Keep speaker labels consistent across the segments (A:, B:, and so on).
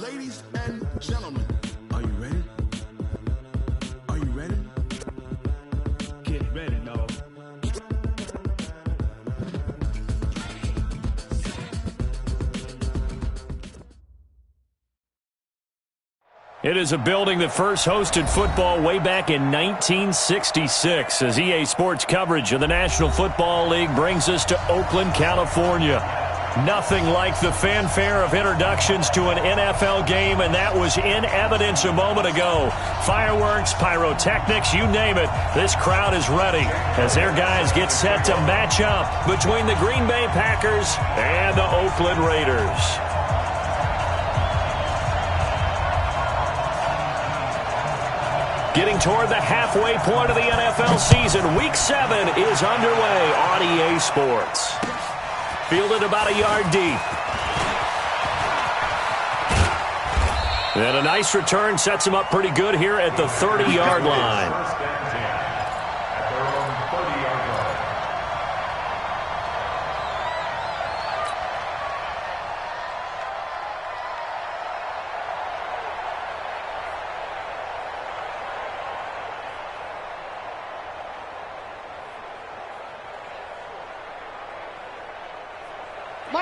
A: Ladies and gentlemen, are you ready? Are you ready? Get ready, dog.
B: It is a building that first hosted football way back in 1966 as EA Sports coverage of the National Football League brings us to Oakland, California. Nothing like the fanfare of introductions to an NFL game, and that was in evidence a moment ago. Fireworks, pyrotechnics, you name it, this crowd is ready as their guys get set to match up between the Green Bay Packers and the Oakland Raiders. Getting toward the halfway point of the NFL season, Week 7 is underway on EA Sports. Fielded about a yard deep. And a nice return sets him up pretty good here at the 30-yard line.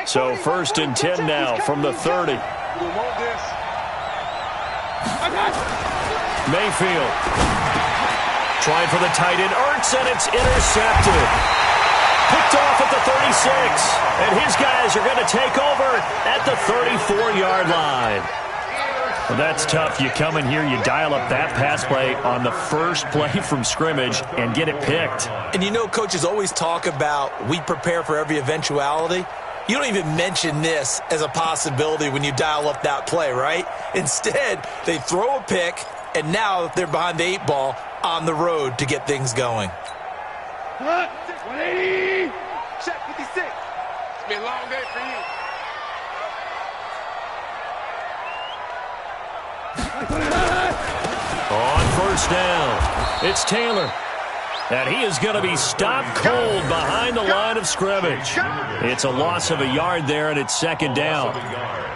B: So 1st and 10 now from the 30. Mayfield. Trying for the tight end. Ertz, and it's intercepted. Picked off at the 36. And his guys are going to take over at the 34-yard line. Well, that's tough. You come in here, you dial up that pass play on the first play from scrimmage and get it picked.
C: And you know, coaches always talk about we prepare for every eventuality. You don't even mention this as a possibility when you dial up that play, right? Instead, they throw a pick, and now they're behind the 8 ball on the road to get things going.
D: 180. Check 56. It's been a long day for you.
B: On first down, it's Taylor. And he is going to be stopped cold behind the line of scrimmage. It's a loss of a yard there, and it's 2nd down.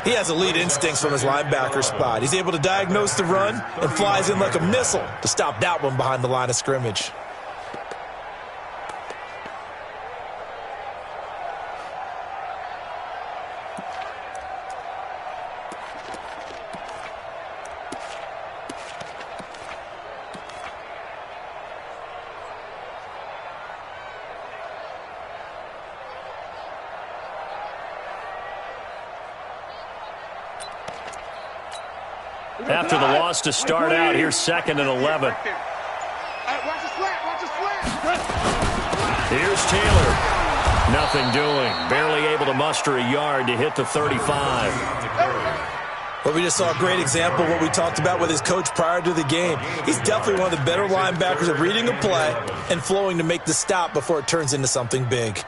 C: He has elite instincts from his linebacker spot. He's able to diagnose the run and flies in like a missile to stop that one behind the line of scrimmage.
B: After the loss to start out, here's 2nd and 11. Here's Taylor. Nothing doing. Barely able to muster a yard to hit the 35.
C: Well, we just saw a great example of what we talked about with his coach prior to the game. He's definitely one of the better linebackers at reading a play and flowing to make the stop before it turns into something big.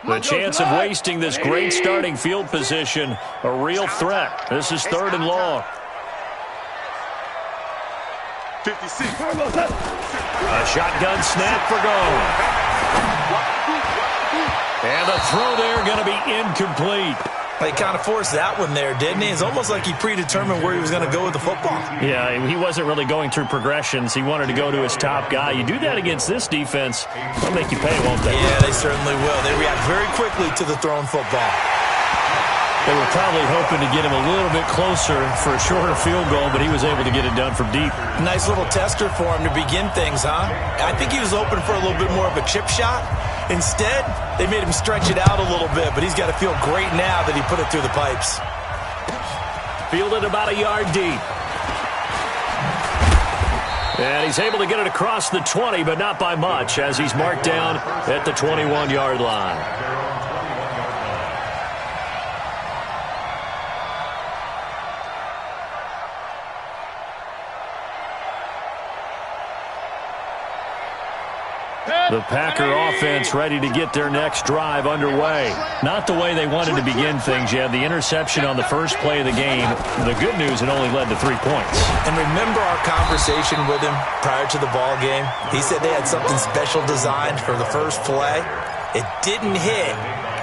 B: The chance of wasting this great starting field position, a real threat. This is 3rd and long.
D: 56.
B: A shotgun snap for goal. And the throw there going to be incomplete.
C: He kind of forced that one there, didn't he? It's almost like he predetermined where he was going to go with the football.
B: Yeah, he wasn't really going through progressions. He wanted to go to his top guy. You do that against this defense, they'll make you pay, won't they?
C: Yeah, they certainly will. They react very quickly to the thrown football.
B: They were probably hoping to get him a little bit closer for a shorter field goal, but he was able to get it done from deep.
C: Nice little tester for him to begin things, huh? I think he was open for a little bit more of a chip shot. Instead, they made him stretch it out a little bit, but he's got to feel great now that he put it through the pipes.
B: Fielded about a yard deep. And he's able to get it across the 20, but not by much, as he's marked down at the 21-yard line. The Packer offense ready to get their next drive underway. Not the way they wanted to begin things. You had the interception on the first play of the game. The good news, it only led to 3 points.
C: And remember our conversation with him prior to the ball game? He said they had something special designed for the first play. It didn't hit.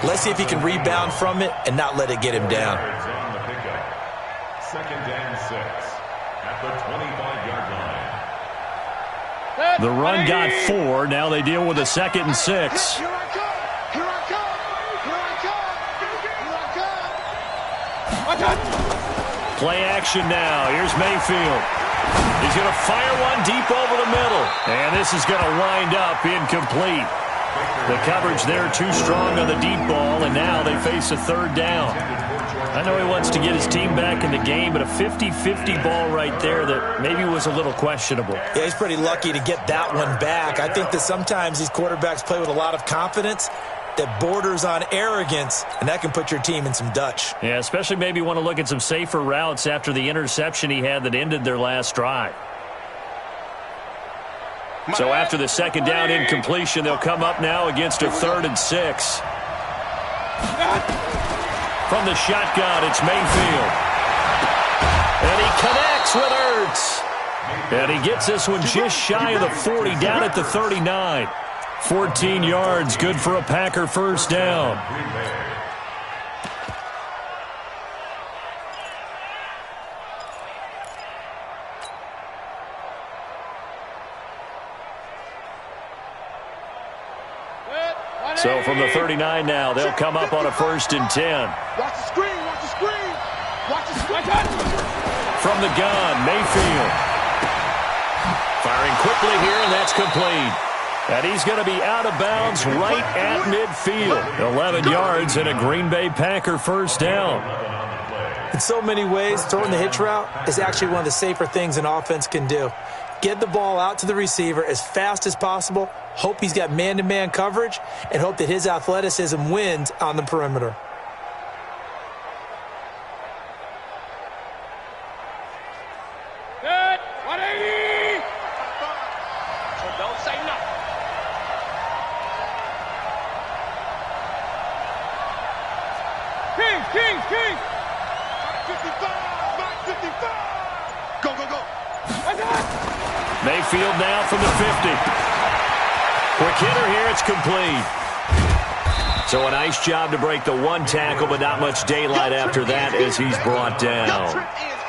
C: Let's see if he can rebound from it and not let it get him down.
E: Second and 6 at the 25-yard line.
B: The run got 4. Now they deal with a 2nd and 6.
D: Here I come! Here I come! Here I come!
B: Play action now. Here's Mayfield. He's going to fire one deep over the middle. And this is going to wind up incomplete. The coverage there too strong on the deep ball, and now they face a 3rd down. I know he wants to get his team back in the game, but a 50-50 ball right there that maybe was a little questionable.
C: Yeah, he's pretty lucky to get that one back. I think that sometimes these quarterbacks play with a lot of confidence that borders on arrogance, and that can put your team in some Dutch.
B: Yeah, especially maybe want to look at some safer routes after the interception he had that ended their last drive. So after the 2nd down incompletion, they'll come up now against a 3rd and 6. From the shotgun, it's Mayfield. And he connects with Ertz. And he gets this one just shy of the 40, down at the 39. 14 yards, good for a Packer first down. So from the 39 now, they'll come up on a 1st and 10.
D: Watch the screen! Watch the screen! Watch the screen!
B: From the gun, Mayfield. Firing quickly here, and that's complete. And he's going to be out of bounds right at midfield. 11 yards and a Green Bay Packer first down.
C: In so many ways, throwing the hitch route is actually one of the safer things an offense can do. Get the ball out to the receiver as fast as possible, hope he's got man-to-man coverage, and hope that his athleticism wins on the perimeter.
D: Good! 180! So don't say nothing. King! 55! Mark 55! Go, go, go!
B: Mayfield now from the 50. Quick hitter here, it's complete. So a nice job to break the 1 tackle, but not much daylight after that as he's brought down.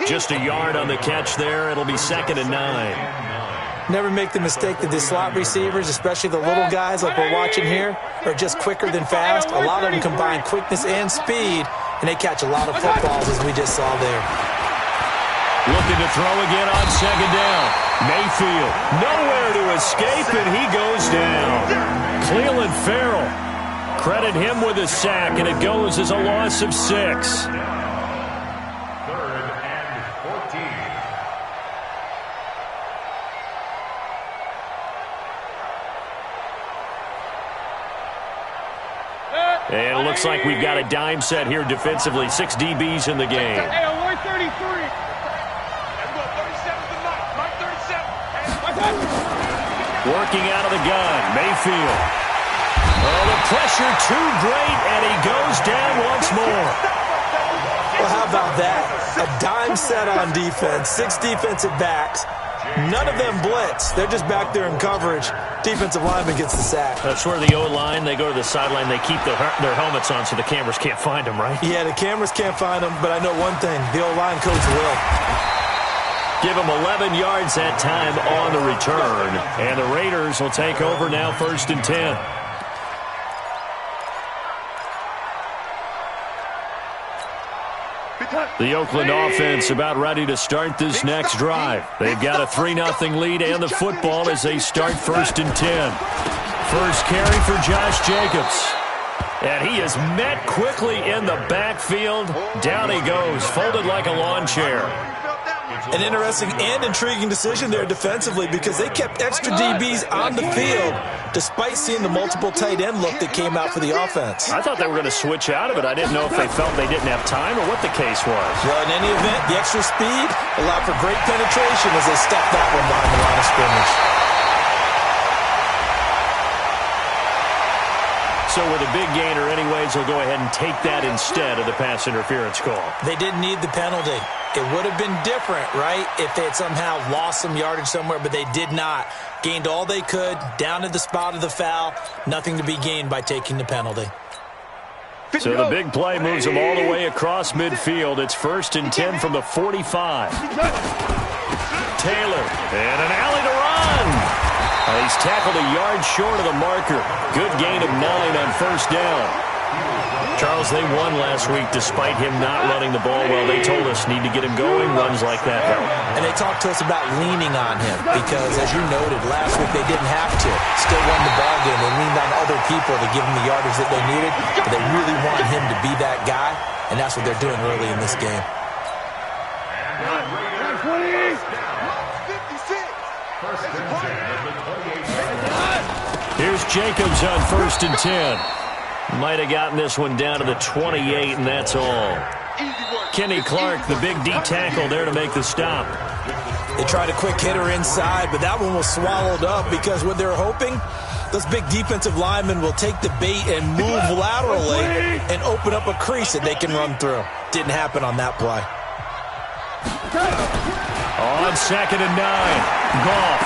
B: Just a yard on the catch there. It'll be 2nd and 9.
C: Never make the mistake that the slot receivers, especially the little guys like we're watching here, are just quicker than fast. A lot of them combine quickness and speed, and they catch a lot of footballs, as we just saw there.
B: Looking to throw again on 2nd down. Mayfield, nowhere to escape, and he goes down. Cleveland Farrell, credit him with a sack, and it goes as a loss of 6.
E: 3rd and 14.
B: And it looks like we've got a dime set here defensively. 6 DBs in the game.
D: Hey, 133.
B: Working out of the gun, Mayfield. Oh, the pressure too great, and he goes down once more.
C: Well, how about that? A dime set on defense, 6 defensive backs. None of them blitz. They're just back there in coverage. Defensive lineman gets the sack.
B: That's where the O-line, they go to the sideline, they keep their helmets on so the cameras can't find them, right?
C: Yeah, the cameras can't find them, but I know one thing. The O-line coach will.
B: Give him 11 yards that time on the return. And the Raiders will take over now 1st and 10. The Oakland offense about ready to start this next drive. They've got a 3-0 lead and the football as they start 1st and 10. First carry for Josh Jacobs. And he is met quickly in the backfield. Down he goes, folded like a lawn chair.
C: An interesting and intriguing decision there defensively because they kept extra DBs on the field despite seeing the multiple tight end look that came out for the offense.
B: I thought they were going to switch out of it. I didn't know if they felt they didn't have time or what the case was.
C: Well, in any event, the extra speed allowed for great penetration as they stepped that one behind the line of scrimmage.
B: So with a big gainer anyways, they'll go ahead and take that instead of the pass interference call.
C: They didn't need the penalty. It would have been different, right, if they had somehow lost some yardage somewhere, but they did not. Gained all they could, down to the spot of the foul. Nothing to be gained by taking the penalty.
B: So the big play moves them all the way across midfield. It's 1st and 10 from the 45. Taylor, and an alley to run. He's tackled a yard short of the marker. Good gain of 9 on 1st down. Charles, they won last week despite him not running the ball well. They told us need to get him going. Runs like that help.
C: And they talked to us about leaning on him because, as you noted, last week they didn't have to. Still won the ball game. They leaned on other people to give them the yardage that they needed, but they really want him to be that guy, and that's what they're doing early in this game.
B: Here's Jacobs on 1st and 10. Might have gotten this one down to the 28, and that's all. Kenny Clark, the big D tackle there to make the stop.
C: They tried a quick hitter inside, but that one was swallowed up because what they're hoping, those big defensive linemen will take the bait and move laterally and open up a crease that they can run through. Didn't happen on that play.
B: On 2nd and 9, Goff.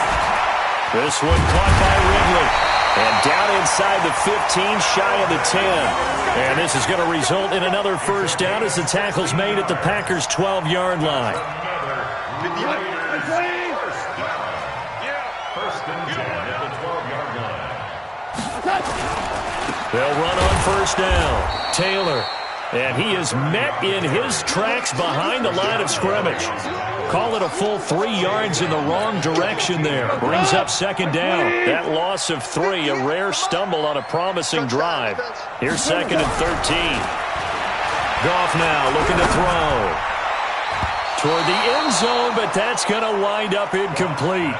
B: This one caught by Ridley. And down inside the 15, shy of the 10. And this is going to result in another 1st down as the tackle's made at the Packers' 12-yard line.
E: 1st and 10 at the 12-yard line.
B: They'll run on 1st down. Taylor. And he is met in his tracks behind the line of scrimmage. Call it a full 3 yards in the wrong direction there. Brings up 2nd down. That loss of 3, a rare stumble on a promising drive. Here's 2nd and 13. Goff now looking to throw. Toward the end zone, but that's going to wind up incomplete.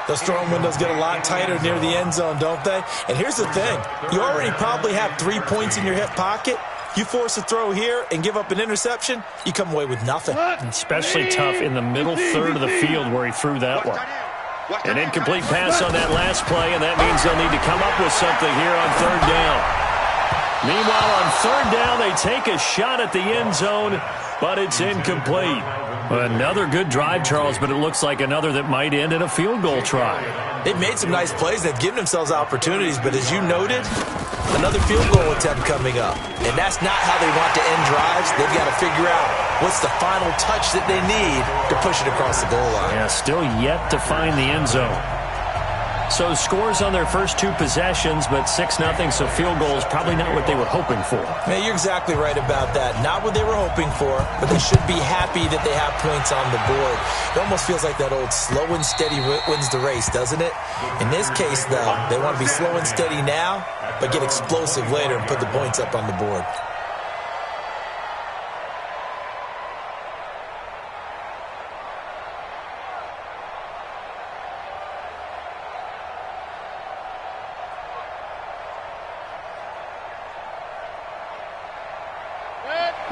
C: Those throwing windows get a lot tighter near the end zone, don't they? And here's the thing. You already probably have 3 points in your hip pocket. You force a throw here and give up an interception, you come away with nothing.
B: Especially tough in the middle third of the field where he threw that one. An incomplete pass on that last play, and that means they'll need to come up with something here on 3rd down. Meanwhile, on 3rd down, they take a shot at the end zone, but it's incomplete. Another good drive, Charles, but it looks like another that might end in a field goal try.
C: They've made some nice plays. They've given themselves opportunities, but as you noted, another field goal attempt coming up. And that's not how they want to end drives. They've got to figure out what's the final touch that they need to push it across the goal line.
B: Yeah, still yet to find the end zone. So scores on their first 2 possessions, but 6-0, so field goal is probably not what they were hoping for.
C: Yeah, you're exactly right about that. Not what they were hoping for, but they should be happy that they have points on the board. It almost feels like that old slow and steady wins the race, doesn't it? In this case, though, they want to be slow and steady now, but get explosive later and put the points up on the board.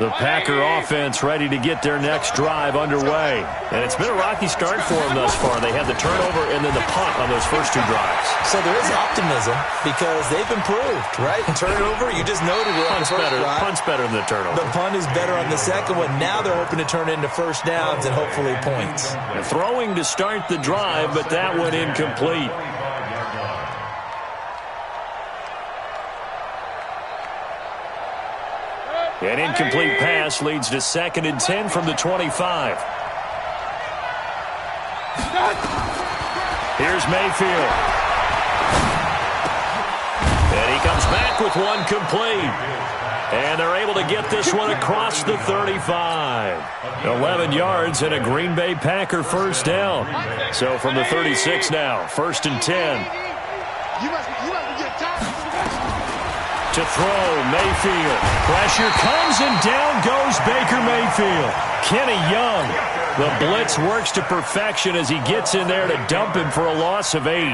B: The Packer offense ready to get their next drive underway. And it's been a rocky start for them thus far. They had the turnover and then the punt on those first 2 drives.
C: So there is optimism because they've improved, right? Turnover, you just noted we're on the first drive.
B: Punt's better than the turnover.
C: The punt is better on the second one. Now they're hoping to turn into 1st downs and hopefully points.
B: And throwing to start the drive, but that one incomplete. An incomplete pass leads to 2nd and 10 from the 25. Here's Mayfield. And he comes back with one complete. And they're able to get this one across the 35. 11 yards and a Green Bay Packer 1st down. So from the 36 now, 1st and 10. To throw, Mayfield. Pressure comes and down goes Baker Mayfield. Kenny Young. The blitz works to perfection as he gets in there to dump him for a loss of 8.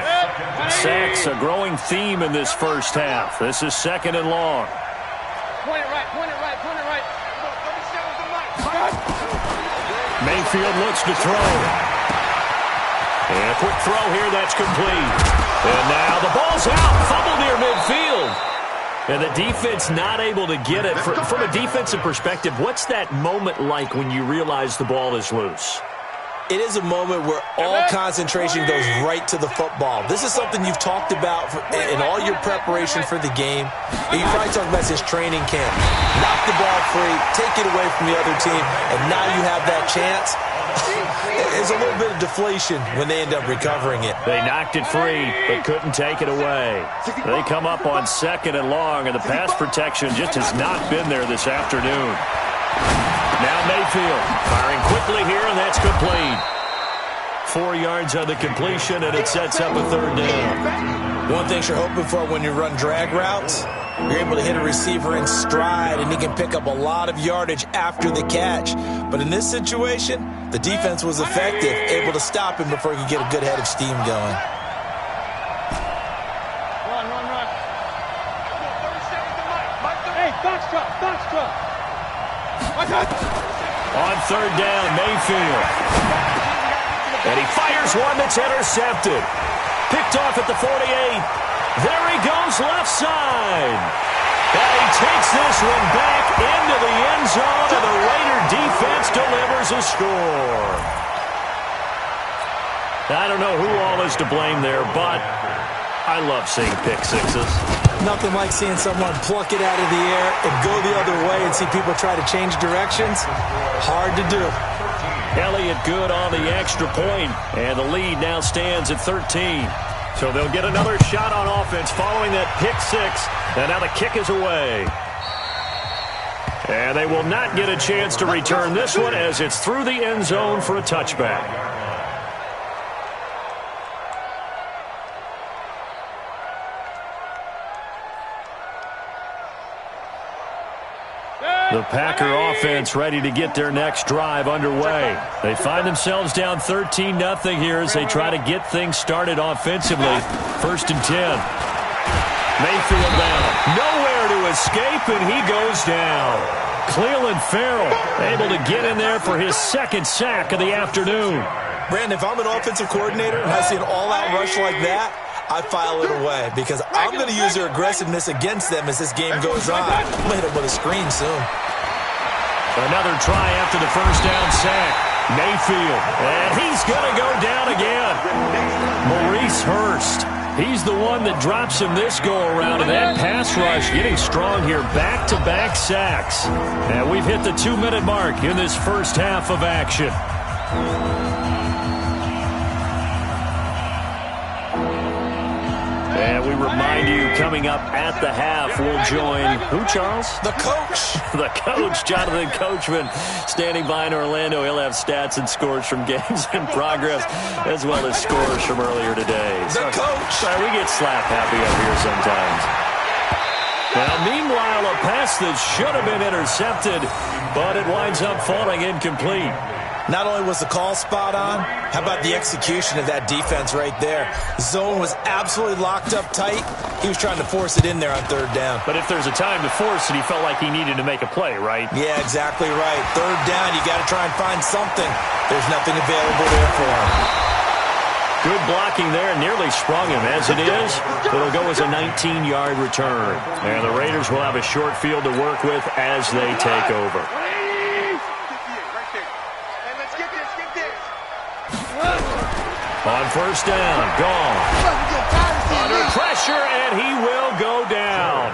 B: Sacks, a growing theme in this first half. This is 2nd and long.
D: Point it right, point it right, point it right.
B: Mayfield looks to throw. And a quick throw here, that's complete. And now the ball's out. Fumble near midfield. And the defense not able to get it. From a defensive perspective, what's that moment like when you realize the ball is loose?
C: It is a moment where all concentration goes right to the football. This is something you've talked about in all your preparation for the game. You probably talked about this training camp. Knock the ball free, take it away from the other team, and now you have that chance. There's a little bit of deflation when they end up recovering it.
B: They knocked it free, but couldn't take it away. They come up on 2nd and long, and the pass protection just has not been there this afternoon. Now Mayfield firing quickly here, and that's complete. 4 yards on the completion, and it sets up a 3rd down.
C: One thing you're hoping for when you run drag routes, you're able to hit a receiver in stride, and he can pick up a lot of yardage after the catch. But in this situation, the defense was effective, able to stop him before he could get a good head of steam going.
D: Run. Hey, box truck.
B: On 3rd down, Mayfield. And he fires one that's intercepted. Picked off at the 48. There he goes left side. And he takes this one back into the end zone, and the Raider defense delivers a score. I don't know who all is to blame there, but I love seeing pick sixes.
C: Nothing like seeing someone pluck it out of the air and go the other way and see people try to change directions. Hard to do.
B: Elliott good on the extra point, and the lead now stands at 13. So they'll get another shot on offense following that pick six, and now the kick is away. And they will not get a chance to return this one as it's through the end zone for a touchback. The Packer offense ready to get their next drive underway. They find themselves down 13-0 here as they try to get things started offensively. 1st and 10. Mayfield down. Nowhere to escape, and he goes down. Cleveland Farrell able to get in there for his 2nd sack of the afternoon.
C: Brandon, if I'm an offensive coordinator and I see an all-out rush like that, I file it away because I'm going to use their aggressiveness against them as this game goes on. I'm going to hit them with a screen soon.
B: Another try after the 1st down sack. Mayfield, and he's going to go down again. Maurice Hurst, he's the one that drops him this go-around, and that pass rush getting strong here. Back-to-back sacks. And we've hit the 2-minute mark in this first half of action. And we remind you, coming up at the half, we'll join who, Charles?
C: The coach.
B: The coach, Jonathan Coachman, standing by in Orlando. He'll have stats and scores from games in progress, as well as scores from earlier today.
C: The coach.
B: Sorry, we get slap happy up here sometimes. Now, meanwhile, a pass that should have been intercepted, but it winds up falling incomplete.
C: Not only was the call spot on, how about the execution of that defense right there? Zone was absolutely locked up tight. He was trying to force it in there on 3rd down.
B: But if there's a time to force it, he felt like he needed to make a play, right?
C: Yeah, exactly right. 3rd down, you got to try and find something. There's nothing available there for him.
B: Good blocking there, nearly sprung him. As it is, it'll go as a 19-yard return. And the Raiders will have a short field to work with as they take over. On 1st down, Gall. Under pressure, and he will go down.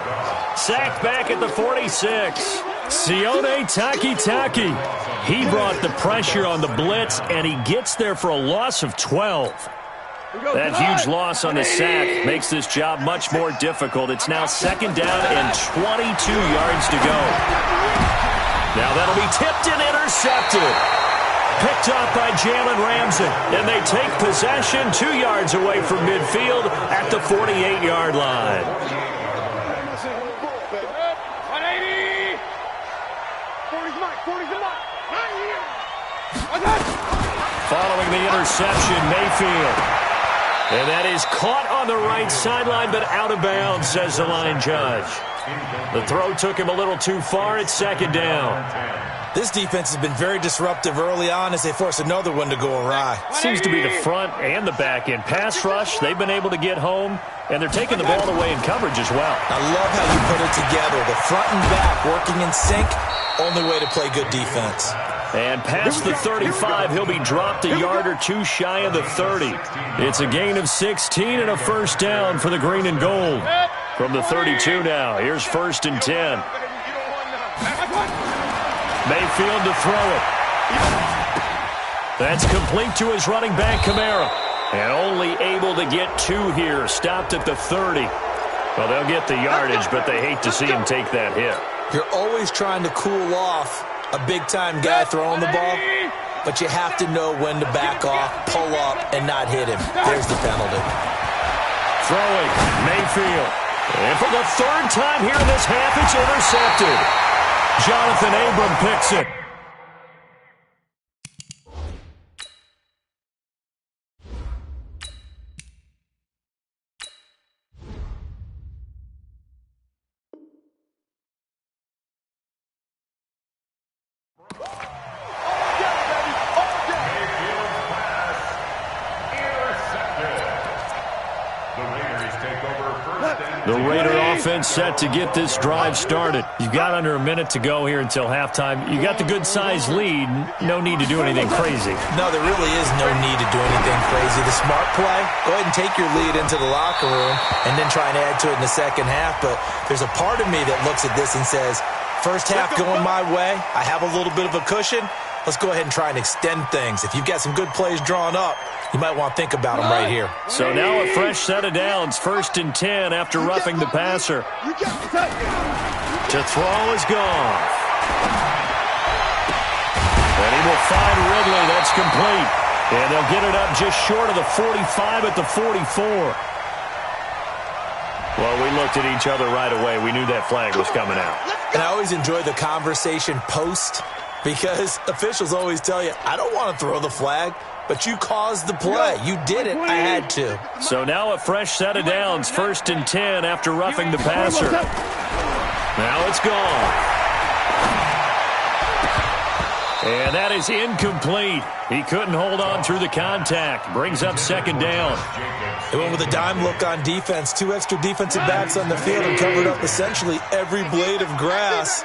B: Sacked back at the 46. Sione Takitaki. He brought the pressure on the blitz, and he gets there for a loss of 12. That huge loss on the sack makes this job much more difficult. It's now 2nd down and 22 yards to go. Now that'll be tipped and intercepted. Picked up by Jalen Ramsey, and they take possession 2 yards away from midfield at the 48-yard line.
D: 180. 40's mine.
B: Following the interception, Mayfield. And that is caught on the right sideline, but out of bounds, says the line judge. The throw took him a little too far. It's 2nd down.
C: This defense has been very disruptive early on as they force another one to go awry.
B: Seems to be the front and the back end. Pass rush, they've been able to get home, and they're taking the ball away in coverage as well.
C: I love how you put it together. The front and back working in sync, only way to play good defense.
B: And past the 35, he'll be dropped a yard or two shy of the 30. It's a gain of 16 and a first down for the green and gold. From the 32 now, here's 1st and 10. Mayfield to throw it. That's complete to his running back, Kamara. And only able to get 2 here, stopped at the 30. Well, they'll get the yardage, but they hate to see him take that hit.
C: You're always trying to cool off a big-time guy throwing the ball, but you have to know when to back off, pull up, and not hit him. There's the penalty.
B: Throwing, Mayfield. And for the 3rd time here in this half, it's intercepted. Jonathan Abram picks it. The Raider offense set to get this drive started. You've got under a minute to go here until halftime. You got the good-sized lead. No need to do anything crazy.
C: No, there really is no need to do anything crazy. The smart play, go ahead and take your lead into the locker room and then try and add to it in the second half. But there's a part of me that looks at this and says, first half going my way. I have a little bit of a cushion. Let's go ahead and try and extend things. If you've got some good plays drawn up, you might want to think about them right here.
B: So now a fresh set of downs, 1st and 10 after roughing the passer. To throw is gone. And he will find Ridley. That's complete. And they'll get it up just short of the 45 at the 44. Well, we looked at each other right away. We knew that flag was coming out.
C: And I always enjoy the conversation post because officials always tell you, I don't want to throw the flag. But you caused the play. You did it. I had to.
B: So now a fresh set of downs. 1st and 10 after roughing the passer. Now it's gone. And that is incomplete. He couldn't hold on through the contact. Brings up 2nd down.
C: They went with a dime look on defense. 2 extra defensive backs on the field and covered up essentially every blade of grass.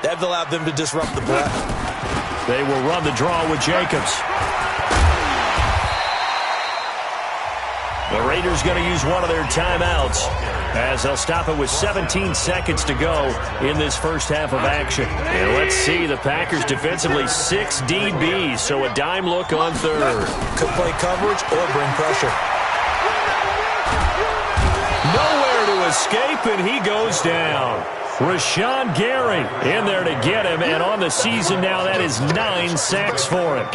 C: That allowed them to disrupt the play.
B: They will run the draw with Jacobs. The Raiders going to use one of their timeouts as they'll stop it with 17 seconds to go in this first half of action. And let's see, the Packers defensively 6 DBs, so a dime look on 3rd.
C: Could play coverage or bring pressure.
B: Nowhere to escape, and he goes down. Rashawn Gary in there to get him, and on the season now, that is 9 sacks for him.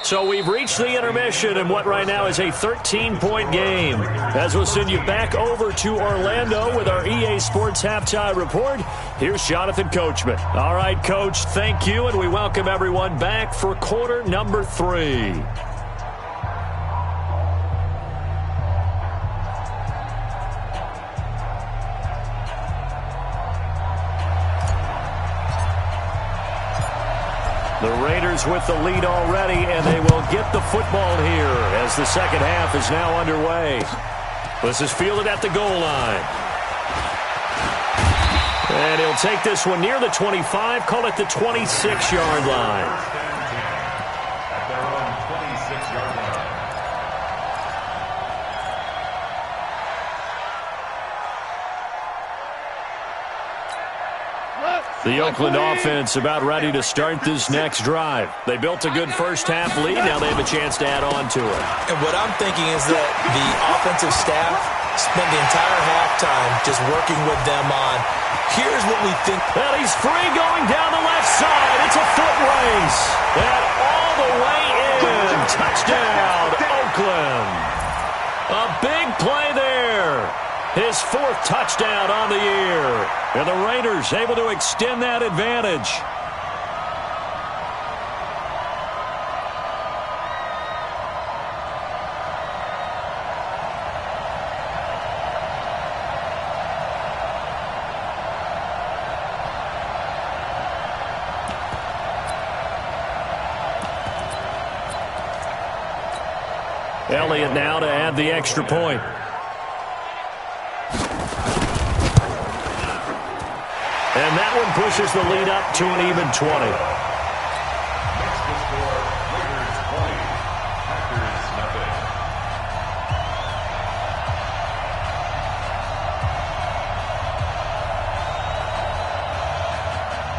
B: So we've reached the intermission in what right now is a 13-point game. As we'll send you back over to Orlando with our EA Sports Halftime Report, here's Jonathan Coachman. All right, Coach, thank you, and we welcome everyone back for quarter number 3. The Raiders with the lead already, and they will get the football here as the second half is now underway. This is fielded at the goal line. And he'll take this one near the 25, call it the 26-yard line.
E: At their own 26-yard line.
B: The Oakland offense about ready to start this next drive. They built a good first half lead. Now they have a chance to add on to it.
C: And what I'm thinking is that the offensive staff spent the entire halftime just working with them on, here's what we think.
B: Well, he's free going down the left side. It's a foot race. And all the way in. Touchdown, Oakland. A big play there. His 4th touchdown on the year. And the Raiders able to extend that advantage. Elliott now to add the extra point. And that one pushes the lead up to an even 20.
E: Next to score, Raiders 20, Packers nothing.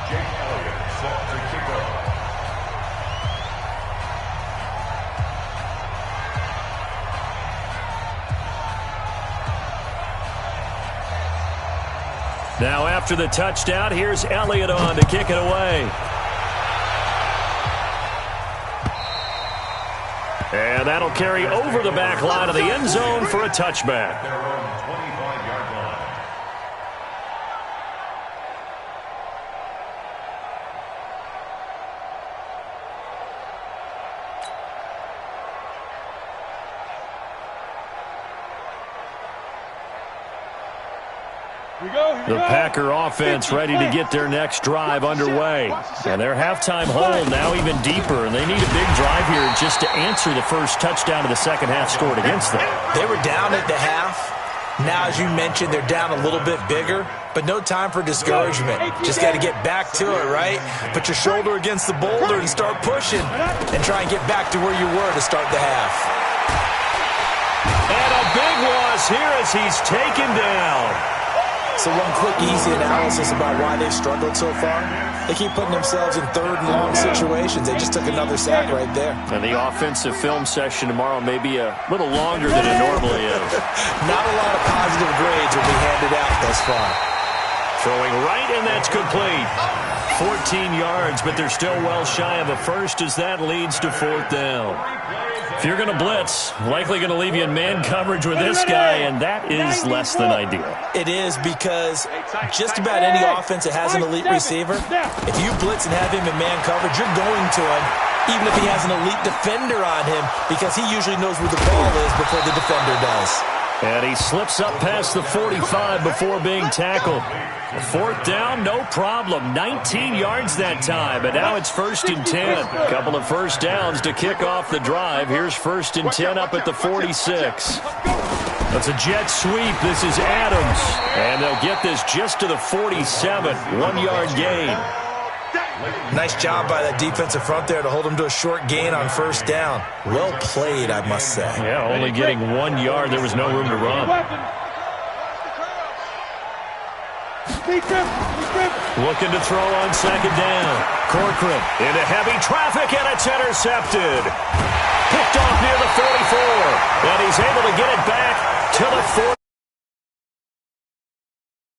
E: Jake Elliott set to kick off.
B: Now after the touchdown, here's Elliott on to kick it away. And that'll carry over the back line of the end zone for a touchback.
E: Their own 25-yard line.
B: The Packer offense ready to get their next drive underway. And their halftime hole now even deeper, and they need a big drive here just to answer the first touchdown of the second half scored against them.
C: They were down at the half. Now, as you mentioned, they're down a little bit bigger, but no time for discouragement. Just got to get back to it, right? Put your shoulder against the boulder and start pushing and try and get back to where you were to start the half.
B: And a big loss here as he's taken down.
C: So one quick, easy analysis about why they've struggled so far. They keep putting themselves in third and long situations. They just took another sack right there.
B: And the offensive film session tomorrow may be a little longer than it normally is.
C: Not a lot of positive grades will be handed out thus far.
B: Throwing right, and that's complete. 14 yards, but they're still well shy of a first as that leads to fourth down. If you're going to blitz, likely going to leave you in man coverage with this guy, and that is less than ideal.
C: It is, because just about any offense that has an elite receiver, if you blitz and have him in man coverage, you're going to him, even if he has an elite defender on him, because he usually knows where the ball is before the defender does.
B: And he slips up past the 45 before being tackled. Fourth down, no problem. 19 yards that time, but now it's 1st and 10. A couple of first downs to kick off the drive. Here's 1st and 10 up at the 46. That's a jet sweep. This is Adams. And they'll get this just to the 47. 1-yard gain.
C: Nice job by that defensive front there to hold him to a short gain on first down. Well played, I must say.
B: Yeah, only getting 1 yard. There was no room to run. Looking to throw on second down. Corcoran into heavy traffic, and it's intercepted. Picked off near the 44. And he's able to get it back to the